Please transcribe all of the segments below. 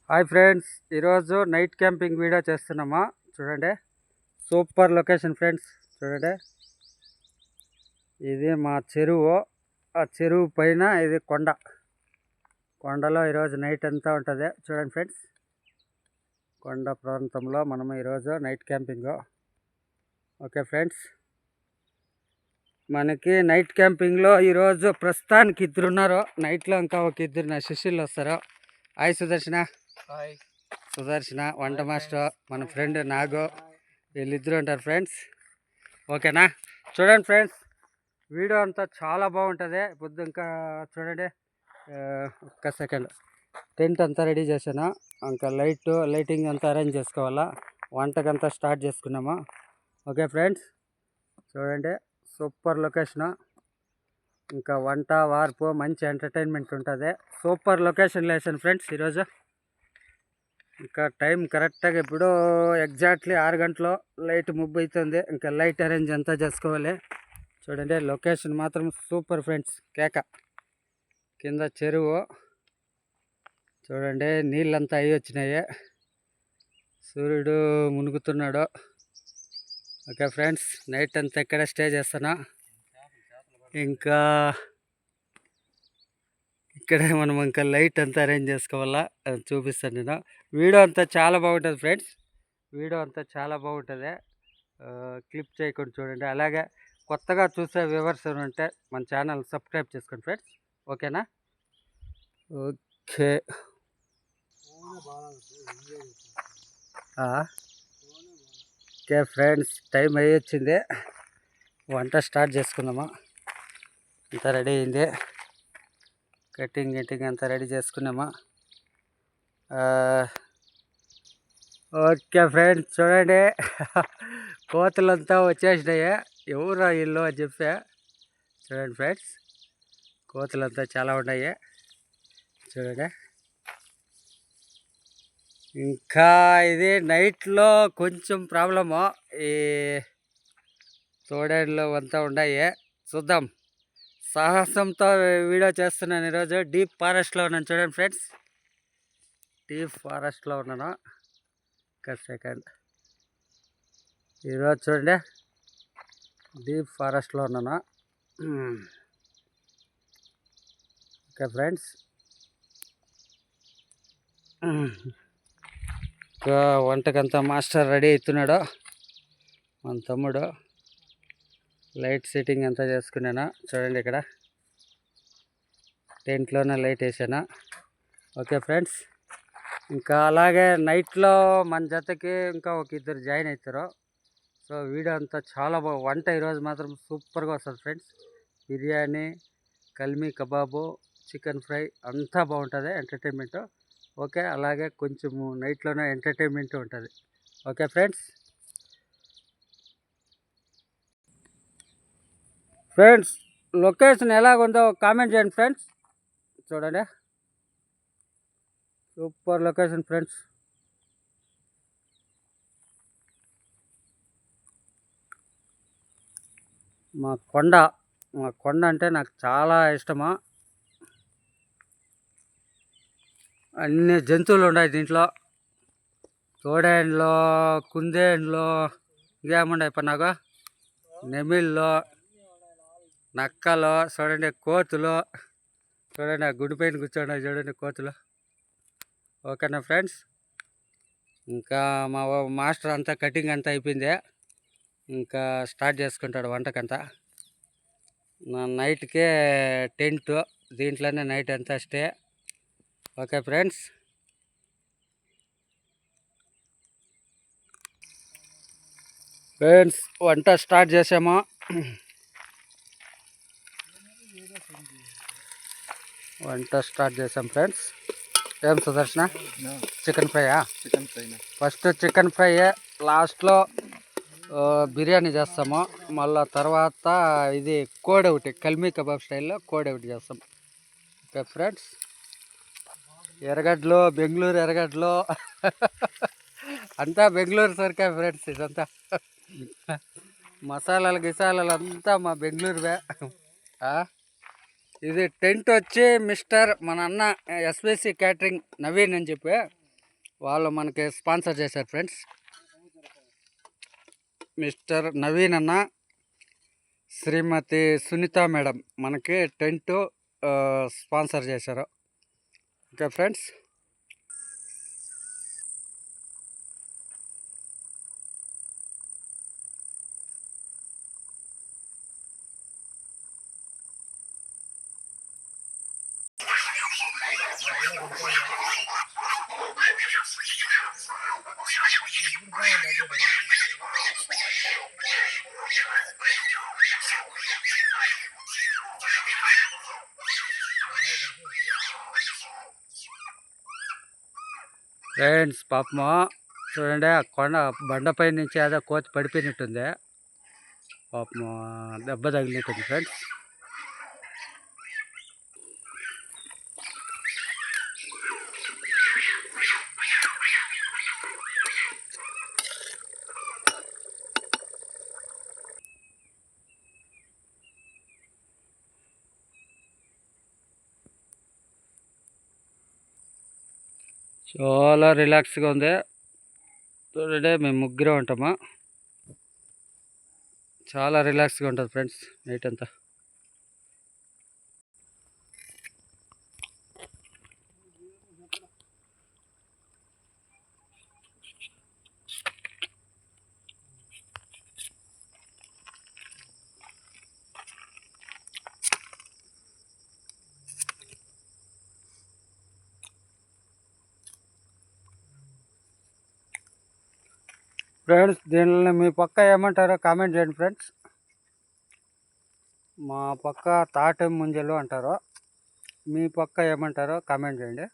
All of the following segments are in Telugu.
హాయ్ ఫ్రెండ్స్, ఈరోజు నైట్ క్యాంపింగ్ వీడియో చేస్తున్నామా. చూడండి, సూపర్ లొకేషన్ ఫ్రెండ్స్. చూడండి, ఇది మా చెరువు. ఆ చెరువు పైన ఇది కొండలో ఈరోజు నైట్ అంతా ఉంటుంది. చూడండి ఫ్రెండ్స్, కొండ ప్రాంతంలో మనము ఈరోజు నైట్ క్యాంపింగ్. ఓకే ఫ్రెండ్స్, మనకి నైట్ క్యాంపింగ్లో ఈరోజు ప్రస్తుతానికి ఇద్దరు ఉన్నారు. నైట్లో ఇంకా ఒక ఇద్దరు నా శిష్యులు వస్తారు. హాయ్ సుదర్శన. హాయ్ సుదర్శన వంట మాస్టర్, మన ఫ్రెండ్ నాగు, వీళ్ళిద్దరు ఉంటారు ఫ్రెండ్స్. ఓకేనా? చూడండి ఫ్రెండ్స్, వీడియో అంతా చాలా బాగుంటుంది. పొద్దు ఇంకా చూడండి, ఒక్క సెకండ్. టెంట్ అంతా రెడీ చేశాను. ఇంకా లైటింగ్ అంతా అరేంజ్ చేసుకోవాలా. వంటకంతా స్టార్ట్ చేసుకున్నాము. ఓకే ఫ్రెండ్స్, చూడండి, సూపర్ లొకేషను. ఇంకా వంట వార్పు మంచి ఎంటర్టైన్మెంట్ ఉంటుంది. సూపర్ లొకేషన్ లేసాను ఫ్రెండ్స్ ఈరోజు. ఇంకా టైం కరెక్ట్గా ఇప్పుడు ఎగ్జాక్ట్లీ 6 గంటలు. లైట్ ముబ్బు అవుతుంది. ఇంకా లైట్ అరేంజ్ అంతా చేసుకోవాలి. చూడండి, లొకేషన్ మాత్రం సూపర్ ఫ్రెండ్స్. కేక కింద చెరువు చూడండి, నీళ్ళంతా అయ్యి వచ్చినాయి. సూర్యుడు మునుగుతున్నాడు. ఓకే ఫ్రెండ్స్, నైట్ అంతా ఇక్కడే స్టే చేస్తాను. ఇంకా ఇక్కడే మనం ఇంకా లైట్ అంతా అరేంజ్ చేసుకోవాలా. చూపిస్తాను నేను. వీడియో అంతా చాలా బాగుంటుంది ఫ్రెండ్స్. వీడియో అంతా చాలా బాగుంటుంది. క్లిప్ చేయకుండా చూడండి. అలాగే కొత్తగా చూసే వ్యూవర్స్ ఉంటే మన ఛానల్ సబ్స్క్రైబ్ చేసుకోండి ఫ్రెండ్స్. ఓకేనా? ఓకే. ఓకే ఫ్రెండ్స్, టైం అయ్యి వచ్చింది. వంట స్టార్ట్ చేసుకుందామా. అంతా రెడీ అయింది. కటింగ్ అంతా రెడీ చేసుకున్నామా. ఓకే ఫ్రెండ్స్, చూడండి, కోతులంతా వచ్చేసినాయి. ఎవరు ఇల్లు అని చెప్పా. చూడండి ఫ్రెండ్స్, కోతులంతా చాలా ఉన్నాయి. చూడండి, ఇంకా ఇది నైట్లో కొంచెం ప్రాబ్లము. ఈ తోడేళ్ళు అంతా ఉన్నాయి. చూద్దాం. సాహసంతో వీడియో చేస్తున్నాను ఈరోజు. డీప్ ఫారెస్ట్లో ఉన్నాను. చూడండి ఫ్రెండ్స్, డీప్ ఫారెస్ట్లో ఉన్నాను. ఒక సెకండ్. ఈరోజు చూడండి, డీప్ ఫారెస్ట్లో ఉన్నాను. ఓకే ఫ్రెండ్స్, ఇంకా వంటకంతా మాస్టర్ రెడీ అవుతున్నాడు. మన తమ్ముడు లైట్ సెట్టింగ్ అంతా చేసుకున్నాను. చూడండి, ఇక్కడ టెంట్లోనే లైట్ వేసాను. ఓకే ఫ్రెండ్స్, ఇంకా అలాగే నైట్లో మన జతకి ఇంకా ఒక ఇద్దరు జాయిన్ అవుతారు. సో వీడియో అంతా చాలా వంట ఈరోజు మాత్రం సూపర్గా వస్తుంది friends. Biryani, kalmi kebab, chicken fry అంతా బాగుంటుంది. ఎంటర్టైన్మెంట్. ఓకే, అలాగే కొంచెము నైట్లోనే ఎంటర్టైన్మెంట్ ఉంటుంది. Okay friends. ఫ్రెండ్స్, లొకేషన్ ఎలాగుందో కామెంట్ చేయండి ఫ్రెండ్స్. చూడండి, సూపర్ లొకేషన్ ఫ్రెండ్స్. మా కొండ అంటే నాకు చాలా ఇష్టము. అన్ని జంతువులు ఉన్నాయి దీంట్లో. తోడేండ్లు, కుందేండ్లు, ఇంకేమున్నాయి నాకు, నెమిళ్ళు, నక్కలు, చూడండి, కోతులు. చూడండి, ఆ గుడి పైన కూర్చోండి. చూడండి, కోతులు. ఓకేనా ఫ్రెండ్స్, ఇంకా మా మాస్టర్ అంతా కటింగ్ అంతా అయిపోయింది. ఇంకా స్టార్ట్ చేసుకుంటాడు వంటకంతా. నా నైట్కే టెంట్, దీంట్లోనే నైట్ అంతా స్టే. ఓకే ఫ్రెండ్స్, వంట స్టార్ట్ చేసాము. వంట స్టార్ట్ చేసాం ఫ్రెండ్స్. ఏం సుదర్శన, చికెన్ ఫ్రైయా? Chicken fry. First chicken fry, లాస్ట్లో బిర్యానీ చేస్తాము. మళ్ళా తర్వాత ఇది కోడి ఒకటి, కల్మీ కబాబ్ స్టైల్లో కోడి ఒకటి చేస్తాం. ఓకే ఫ్రెండ్స్, ఎర్రగడ్డలు, బెంగళూరు ఎర్రగడ్డలు అంతా బెంగళూరు సరికే ఫ్రెండ్స్. ఇదంతా మసాలాలు గిసాలాలు అంతా మా బెంగళూరువే. ఇది టెంట్ వచ్చి మిస్టర్ మన అన్న ఎస్బీసీ క్యాటరింగ్ నవీన్ అని చెప్పి వాళ్ళు మనకి స్పాన్సర్ చేశారు ఫ్రెండ్స్. మిస్టర్ నవీన్ అన్న, శ్రీమతి సునీత మేడం మనకి టెంట్ స్పాన్సర్ చేశారు. Okay friends. ఫ్రెండ్స్ పాపము చూడండి, ఆ కొండ బండపై నుంచి ఏదో కోతి పడిపోయినట్టుంది. పాపము దెబ్బ తగిలినట్టుంది ఫ్రెండ్స్. చాలా రిలాక్స్గా ఉంది. చూడండి, మేము ముగ్గురే ఉంటాము. చాలా రిలాక్స్గా ఉంటుంది ఫ్రెండ్స్ నైట్ అంతా. ఫ్రెండ్స్ దీనిని మీ పక్క ఏమంటారో కామెంట్ చేయండి ఫ్రెండ్స్. మా పక్క తాటి ముంజలు అంటారు, మీ పక్క ఏమంటారో కామెంట్ చేయండి.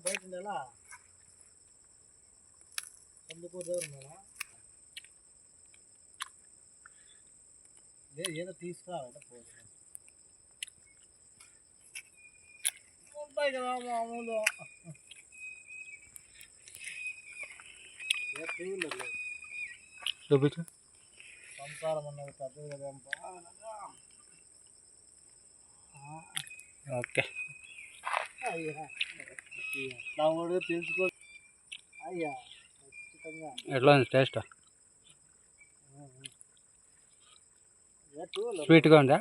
బయట ఉండేలా ఏదో తీసుకురావాలి ఉంటాయి కదా మామూలు. చూపించు. సంసారం అన్నది పెద్దది కదా. ఓకే అయ్యా తెలుసుకో. అయ్యా ఎట్లా ఉంది టేస్ట్? స్వీట్గా ఉందా?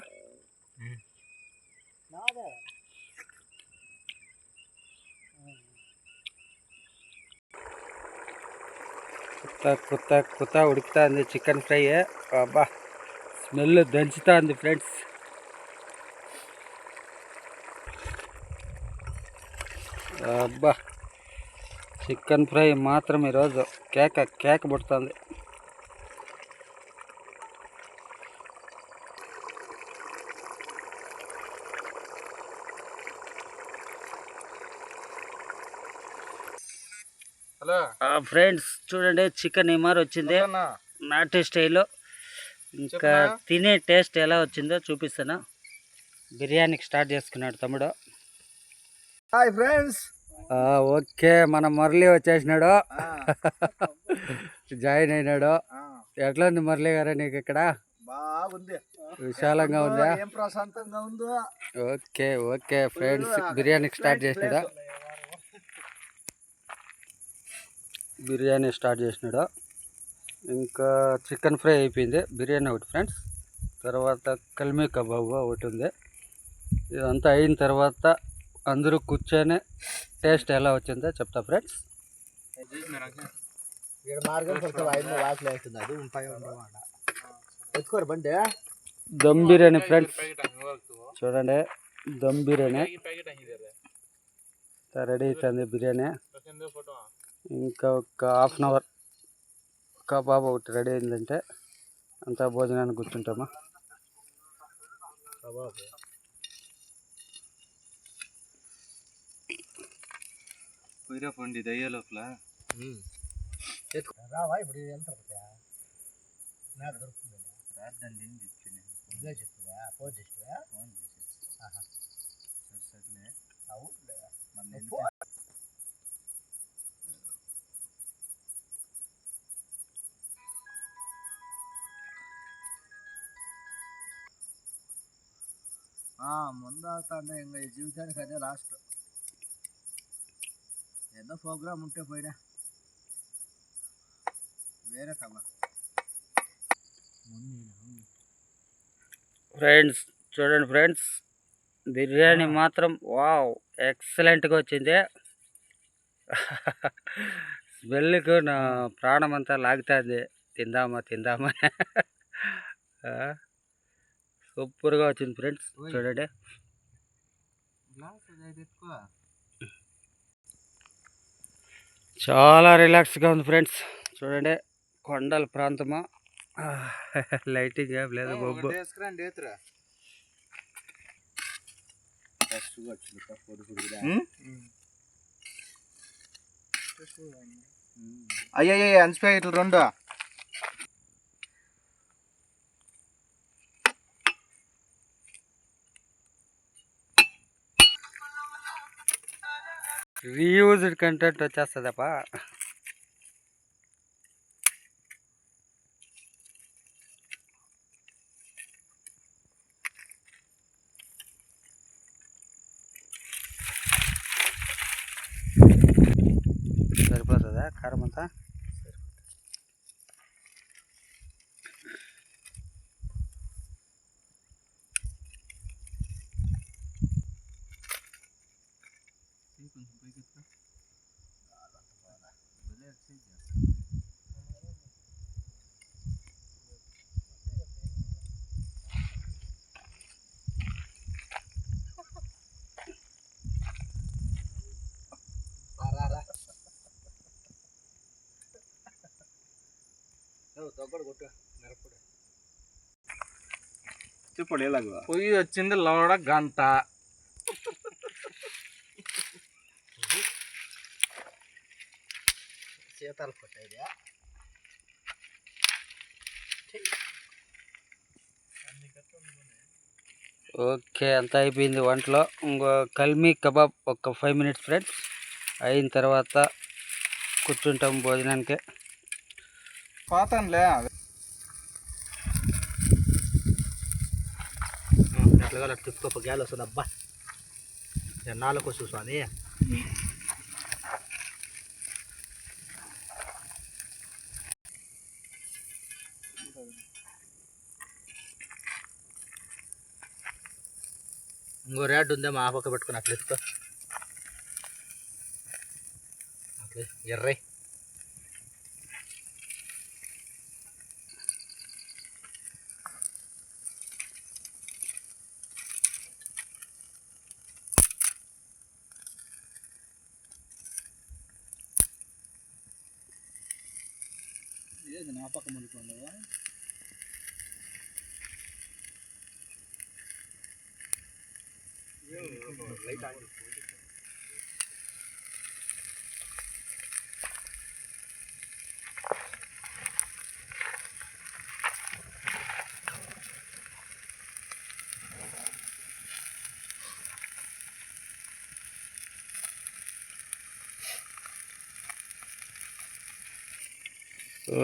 కుత్త ఉడుకుతా ఉంది చికెన్ ఫ్రై. అబ్బా స్మెల్ దంచుతా ఉంది ఫ్రెండ్స్. అబ్బా చికెన్ ఫ్రై మాత్రం ఈరోజు కేక పుడుతుంది. ఫ్రెండ్స్ చూడండి, చికెన్ ఇమారు వచ్చింది నాటి స్టైల్లో. ఇంకా తినే టేస్ట్ ఎలా వచ్చిందో చూపిస్తాను. బిర్యానీకి స్టార్ట్ చేసుకున్నాడు తమ్ముడు. Hi friends. ఓకే, మన మురళి వచ్చేసినాడు, జాయిన్ అయినాడు. ఎట్లా ఉంది మురళి గారు నీకు ఇక్కడ? బాగుంది, విశాలంగా ఉందా? ప్రశాంతంగా ఉందో. ఓకే ఓకే ఫ్రెండ్స్, బిర్యానీకి స్టార్ట్ చేసినాడు. ఇంకా చికెన్ ఫ్రై అయిపోయింది, బిర్యానీ ఒకటి ఫ్రెండ్స్. తర్వాత కల్మీ కబాబ్ ఒకటి ఉంది. ఇదంతా అయిన తర్వాత అందరూ కూర్చొని టేస్ట్ ఎలా వచ్చిందో చెప్తా ఫ్రెండ్స్. దమ్ బిర్యానీ ఫ్రెండ్స్ చూడండి, దమ్ బిర్యానీ రెడీ అవుతుంది. బిర్యానీ ఇంకా ఒక హాఫ్ అన్ అవర్ కబాబ్ ఒకటి రెడీ అయిందంటే అంతా భోజనానికి కూర్చుంటామా. పోయిరాపండి దయ్య లోపల రావా ఇప్పుడు ఎంత దొరుకుతుంది. ముందాడుతా ఇంకా ఈ జీవితానికి అదే లాస్ట్. ఏదో ప్రోగ్రామ్ ఉంటే పోయినా వేరే కమా. ఫ్రెండ్స్ చూడండి ఫ్రెండ్స్, బిర్యానీ మాత్రం వావ్ ఎక్సలెంట్గా వచ్చింది. స్మెల్కు నా ప్రాణం అంతా లాగుతుంది, తిందామా తిందామా. సూపర్గా వచ్చింది ఫ్రెండ్స్, చూడండి. చాలా రిలాక్స్గా ఉంది ఫ్రెండ్స్, చూడండి. కొండల ప్రాంతము, లైటింగ్ ఏం లేదు, బొబ్బు. అయ్యయ్య అన్సిపోయి ఇట్లా రెండు రీయూజ్డ్ కంటెంట్ వచ్చేస్తుందప్ప. సరిపోతుందా కారం అంతా? పొయ్యి వచ్చింది లోడ గంట. శీతాలు పట్టేది. ఓకే, అంతా అయిపోయింది వంటలో. ఇంకో కల్మీ కబాబ్ ఒక 5 minutes ఫ్రెండ్స్, అయిన తర్వాత కూర్చుంటాం భోజనానికి. పోతానులే ఎట్లా తిప్పుకో గ్యాలు వస్తుంది. అబ్బా ఎన్నాళ్ళకు చూసాని. ఇంకో రేట్ ఉందేమో ఆ పక్క పెట్టుకుని అట్లా ఎత్తుకో. అట్లే ఎర్రై ఏది నా పక్క మునిపోండవా? లైట్ ఆగి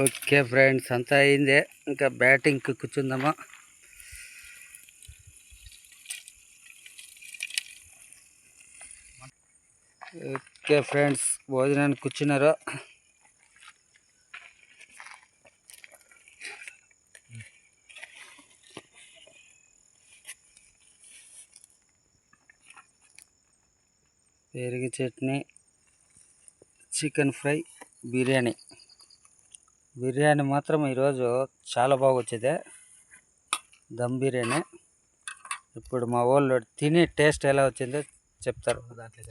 ఓకే ఫ్రెండ్స్, అంతా అయింది, ఇంకా బ్యాటింగ్కి కూర్చుందామా. ఓకే ఫ్రెండ్స్, భోజనానికి కూర్చున్నారు. పెరుగు చట్నీ, చికెన్ ఫ్రై, బిర్యానీ మాత్రం ఈరోజు చాలా బాగా వచ్చింది, దమ్ బిర్యానీ. ఇప్పుడు మా వాళ్ళు తిని టేస్ట్ ఎలా వచ్చిందో చెప్తారు. దాంట్లో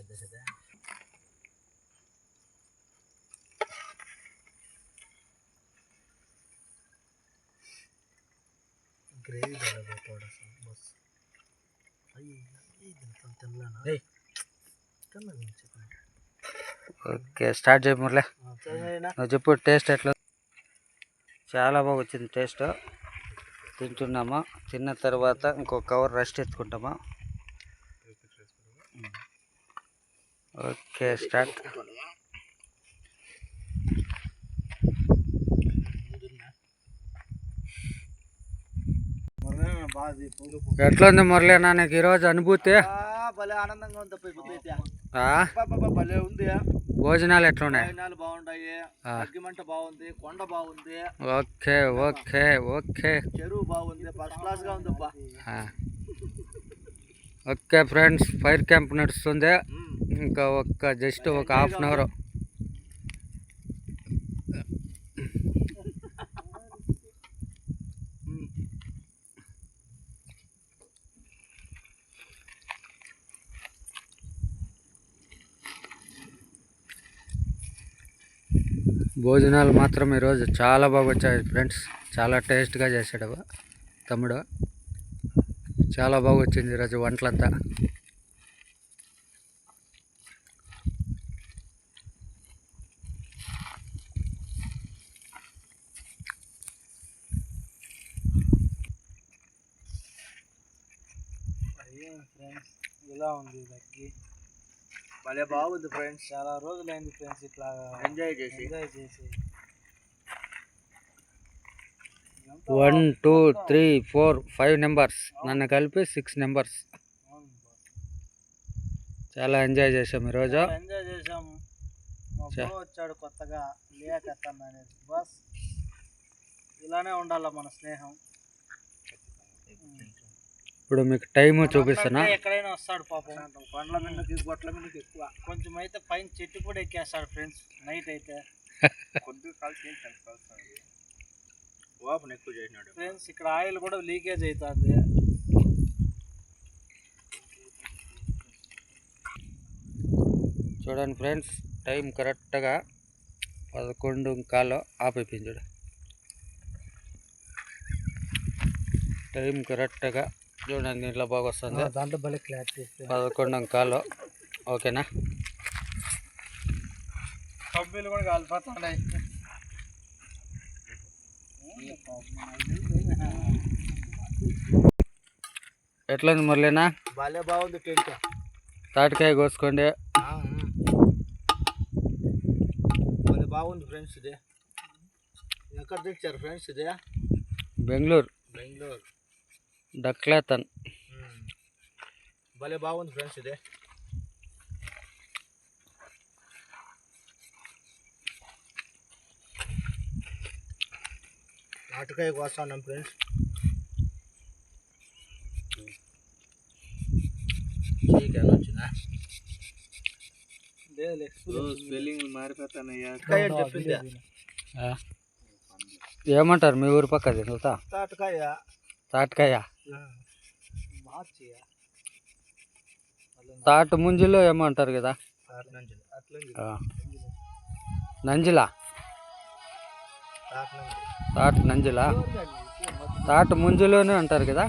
గ్రేవీ ఓకే, స్టార్ట్ చేయ మురళి, నువ్వు చెప్పు టేస్ట్ ఎట్లా? చాలా బాగా వచ్చింది టేస్ట్. తింటున్నాము. తిన్న తర్వాత ఇంకో కవర్ రెస్ట్ ఎత్తుకుంటాము. Okay start. ఎట్లుంది మురళీనా నీకు ఈరోజు అనుభూతి? భలే ఆనందంగా ఉంది. భలే ఉంది. భోజనాలు ఎట్లున్నాయి? బాగుంటాయి. అగ్గిమంట బాగుంది. కొండ బాగుంది. Okay okay okay. చెరువు బాగుంది. ఫస్ట్ క్లాస్ గా ఉంది. ఓకే ఫ్రెండ్స్, ఫైర్ క్యాంప్ నడుస్తుంది. ఇంకా జస్ట్ ఒక హాఫ్ అన్ అవర్. భోజనాలు మాత్రం ఈరోజు చాలా బాగా వచ్చాయి ఫ్రెండ్స్. చాలా టేస్ట్గా చేశాడు తమ్ముడు. చాలా బాగా వచ్చింది ఈరోజు వంటలంతా. ఇలా ఉంది భలే బాగుంది ఫ్రెండ్స్. చాలా రోజులైంది ఫ్రెండ్స్ ఇట్లా ఎంజాయ్ చేసి. 1 2 3 4 5 నెంబర్స్, నన్ను కలిపి 6 నెంబర్స్. చాలా ఎంజాయ్ చేసాం ఈరోజు. ఎంజాయ్ చేసాము. వచ్చాడు కొత్తగా లేకత్తన్న అనేది. బస్ ఇలానే ఉండాల మన స్నేహం. ఇప్పుడు మీకు టైం చూపిస్తున్నా. ఎక్కడైనా వస్తాడు పాపం. కొండల మీదకి గొట్ల మీదకి ఎక్కువ. కొంచెం అయితే పైన చెట్టు కూడా ఎక్కేస్తాడు ఫ్రెండ్స్. నైట్ అయితే కొద్దిగా కలిసి ఓపెన్ ఎక్కువ చేసినాడు ఫ్రెండ్స్. ఇక్కడ ఆయిల్ కూడా లీకేజ్ అవుతుంది. చూడండి ఫ్రెండ్స్, టైం కరెక్ట్గా 11:15 ఆపైపోయింది. చూడు టైం కరెక్ట్గా చూడండి, నీళ్ళ బాగా వస్తుంది. దాంట్లో భలే క్లారిటీ. 11:15. ఓకేనా? కబ్బీలు కూడా కాలిపోతున్నాయి. ఎట్లుంది మురళీనా? భలే బాగుంది టెంట్. తాటికాయ కోసుకోండి. భలే బాగుంది ఫ్రెండ్స్. ఇది ఎక్కడ తెచ్చారు ఫ్రెండ్స్? ఇది బెంగళూరు డక్లేతన్. భలే బాగుంది ఫ్రెండ్స్. ఇది నాటుకాయ కోస్తున్నాం ఫ్రెండ్స్. వచ్చిందా? స్పెల్లింగ్ మారిపోతానయ్యా. చెప్పింది. ఏమంటారు మీ ఊరి పక్క? తిరుగుతా తాటకాయ. తాటు ముంజులో ఏమంటారు కదా? నంజిలా. తాటు నంజిలా. తాటు ముంజులోనే అంటారు కదా?